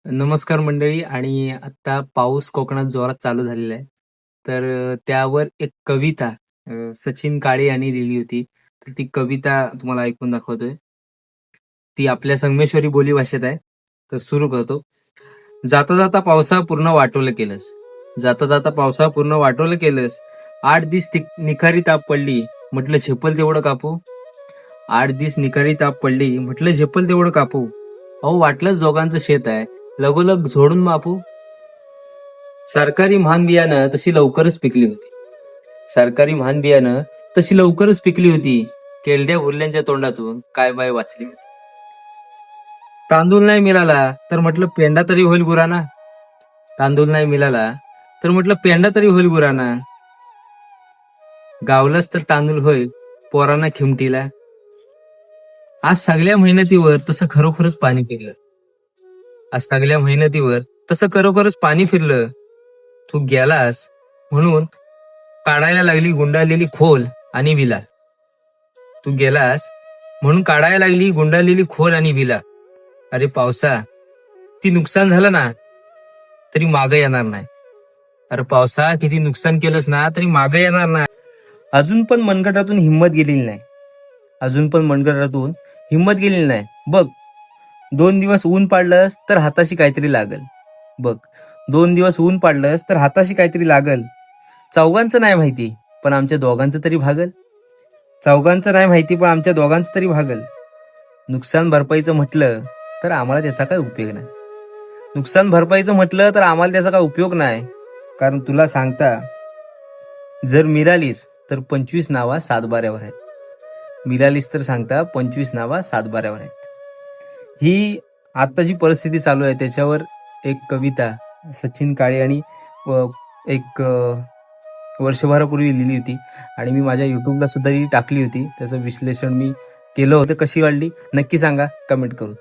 नमस्कार मंडळी. आणि आता पाऊस कोकणात जोरात चालू झालेला आहे. तर त्यावर एक कविता सचिन काळे यांनी लिहिली होती. तर ती कविता तुम्हाला ऐकून दाखवतोय. ती आपल्या संगमेश्वरी बोली भाषेत आहे. तर सुरू करतो. जाता जाता पावसा पूर्ण वाटोलं केलंस. जाता जाता पावसा पूर्ण वाटोलं केलंस. 8 दिस निखारी ताप पडली, म्हटलं झेपल तेवढं कापू. 8 दिस निखारी ताप पडली, म्हटलं झेपल तेवढं कापू. अहो वाटलंच दोघांचं शेत आहे, लगोलग झोडून मापू. सरकारी महान बियाणं तशी लवकरच पिकली होती. सरकारी महान बियाणं तशी लवकरच पिकली होती. केलड्या हुरल्यांच्या तोंडातून काय बाय वाचली होती. तांदूळ नाही मिळाला तर म्हटलं पेंडा तरी होईल गुराना. तांदूळ नाही मिळाला तर म्हटलं पेंडा तरी होईल गुराना. गावलाच तर तांदूळ होईल पोरांना खिमटीला. आज सगळ्या मेहनतीवर तसं खरोखरच पाणी फिरलं. आज सगळ्या मेहनतीवर तसं खरोखरच पाणी फिरलं. तू गेलास म्हणून काढायला लागली गुंडाळलेली खोल आणि विला. तू गेलास म्हणून काढायला लागली गुंडाळलेली खोल आणि विला. अरे पावसा, ती नुकसान झालं ना तरी मागं येणार नाही. अरे पावसा, किती नुकसान केलंस ना तरी मागं येणार नाही. अजून पण मनगटातून हिंमत गेलेली नाही. अजून पण मनगटातून हिंमत गेलेली नाही. बघ, 2 दिवस ऊन पाडलंस तर हाताशी काहीतरी लागल. बघ, 2 दिवस ऊन पाडलंस तर हाताशी काहीतरी लागल. चौघांचं नाही माहिती पण आमच्या दोघांचं तरी भागल. चौघांचं नाही माहिती पण आमच्या दोघांचं तरी भागल. नुकसान भरपाईचं म्हटलं तर आम्हाला त्याचा काय उपयोग नाही. नुकसान भरपाईचं म्हटलं तर आम्हाला त्याचा काय उपयोग नाही. कारण तुला सांगता, जर मिळालीस तर 25 नावा सातबाऱ्यावर आहेत. मिळालीस तर सांगता 25 नावा सातबाऱ्यावर आहेत. ही आता जी परिस्थिती चालू आहे त्याच्यावर एक कविता सचिन काळे यांनी एक वर्षभरापूर्वी लिहिली होती. आणि मी माझ्या युट्यूबला सुद्धा ही टाकली होती. त्याचं विश्लेषण मी केलं होतं. कशी वाटली नक्की सांगा कमेंट करून.